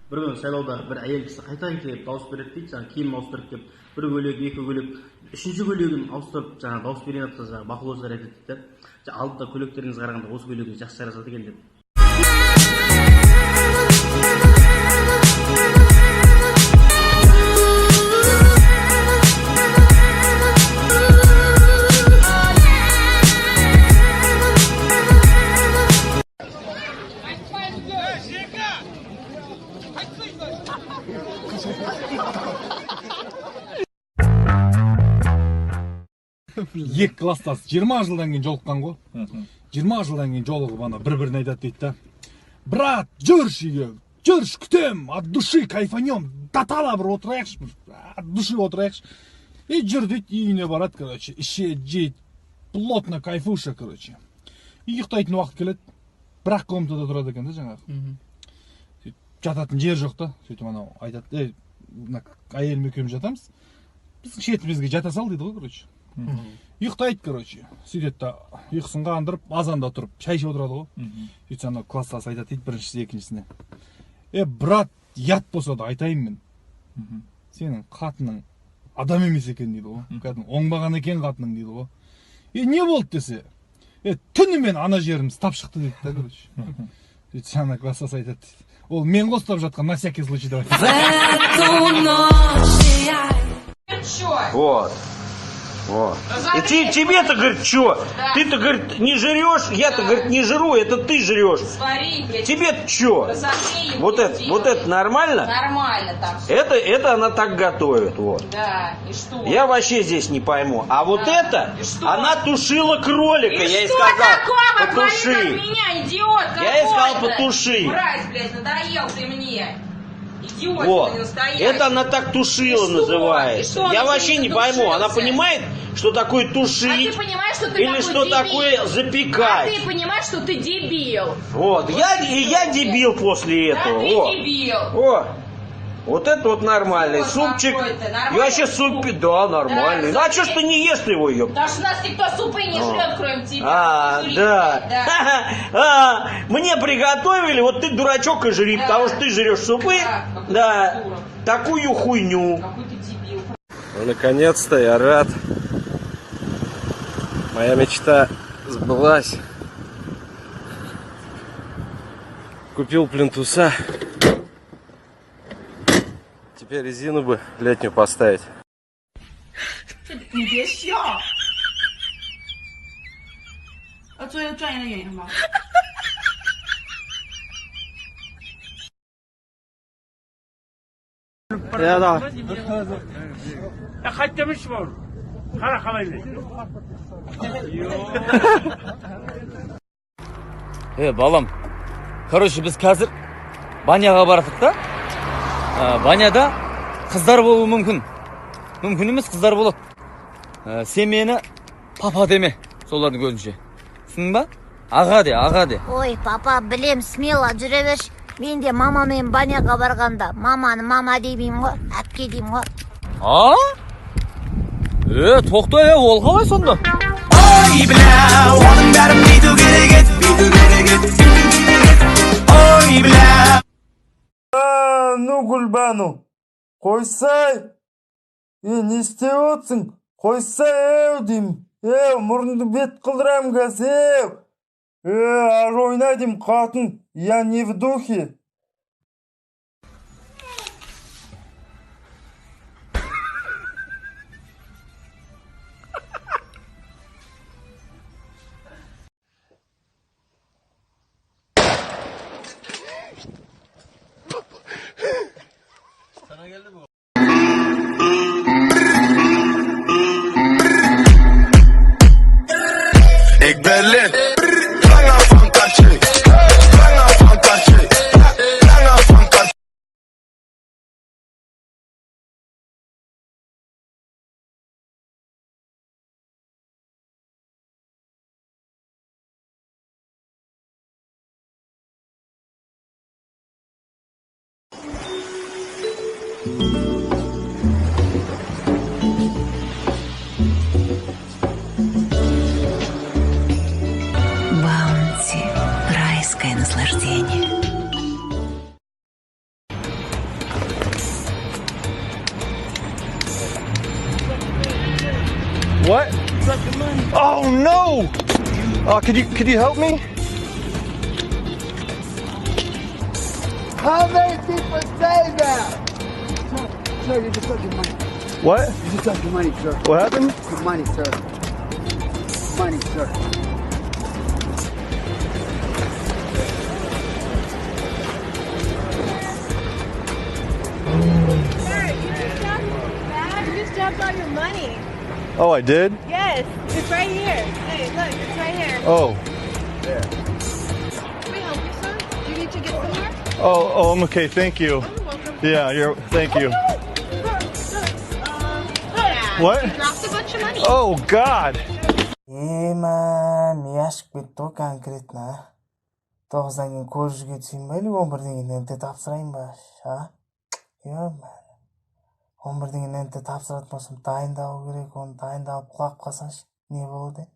бір күні сайлауда бір әйел кісі қайта келіп дауыс береді дейді, жаңағы киім ауыстырып келіп, бір көйлек, екі көйлек, үшінші көйлегін ауыстырып жаңағы дауыс берген жатса, жаңағы бақылаушылар айтады дейді, алдыда көйлектеріңізге қарағанда осы көйлегіңіз жақсы жарасады екен деп. Екі класстас 20 жылдан кейін жолыққан ғой. 20 жылдан кейін жолығып ана бір-біріне айтады дейді да. Брат, жүрші үйге, жүрші күтем, от души кайфанем, татала бір отырайықшы, от души отырайықшы. И жүр дейді, үйіне барады, короче, ішет, жейді, плотно кайфуша, короче. И ұйықтайтын уақыт келеді, бірақ комнатада тұрады екен да жаңағы. Жататын жер жоқ та, сөйтіп анау айтады, әйелім екеуміз жатамыз, біздің шетімізге жата сал дейді ғой, короче. Ұйықтайды, короче, сөйтеді да, ұйқысын қандырып, азанда тұрып, шай ішіп отырады ғой. Сөйтсе анау класстасы айтады дейді біріншісі екіншісіне. Брат, ят болса да айтайын мен. Сенің қатының адам емес екен дейді ғой. Кәдімгі оңбаған екен қатының дейді ғой. Не болды десе? Түнімен ана жеріміз тап шықты дейді да, короче. Сөйтсе ана класстасы айтады дейді. Ол мен қостап жатқан на всякий случай давай. Вот. Вот. И тебе-то, говорит, что? Да. Ты-то, говорит, не жрешь, я-то, говорит, не жру, это ты жрешь. Тебе-то что? Вот это нормально? Нормально там. Это она так готовит, вот. Да, и что? Я вообще здесь не пойму. А вот это, она тушила кролика, и я ей что сказал, такого? потуши. От меня, идиот, я ей сказал, потуши. Мразь, блядь, надоел ты мне. Идиот, вот. Это она так тушила называется. Я вообще не пойму. Она понимает, что такое тушить? А ты понимаешь, что ты или что дебил? такое запекать? А ты понимаешь, что ты дебил? Вот. Я дебил после этого. Да, вот. ты дебил. Вот это вот нормальный вот супчик. И вообще суп, да, нормальный. Да, ну а что ж ты не ешь его, ее? Потому что у нас никто супы не жрет, кроме тебя. Да. Мне приготовили, вот ты дурачок и жри, да. Потому что ты жрешь супы. Да. Такую хуйню. Какой ты дебил. Ну, наконец-то я рад. Моя мечта сбылась. Купил плинтуса. Теперь резину бы летнюю поставить.你别笑，要做一个专业的演员吗Ya da. Ya kaç demiş var? Kara kalaylı. Балам, короче, біз қазір баняға бардық та. Баняда қыздар болуы мүмкін. Мүмкін емес, қыздар болады. Сен мені папа деме, солардың көзінше. Түсіндің ба? Аға де. Ой, папа, білем, смело жүре берші. Мен де мамамен баняға барғанда, маманы мама деймін ғой, әпке деймін ғой. Тоқта, ол қалай сонда? Ой, бля, оның бәрін бейту керек ет. Ой, бля. Ну, Гүлбану, қойсай. Не істеп отырсың? Қойсай, деймін. Мұрынды бет қылдырам қазір. Аж ойна деймін, қатын. Я не в духе. Ik ben lid. Баунти. Райское наслаждение. What? Oh no! Could you help me? How many people say that? Sir, you just took your money. What? You just took your money, sir. What happened? Your money, sir. Money, sir. You just dropped all your money. Oh, I did? Yes, it's right here. Hey, look, it's right here. Oh. Can we help you, sir? Do you need to get somewhere? Oh, I'm okay. Thank you. Yeah, thank you. What? You dropped a bunch of money. Oh, God. Man, яшк битто конкретно. 9-дан кейін колледжге түсейін ба или 11-ден кейін НТ тапсырайын ба? Yo, man. 11-ден кейін НТ тапсыратын болсам дайындалу керек, оны дайындалып құлап қалсаңшы, не болады?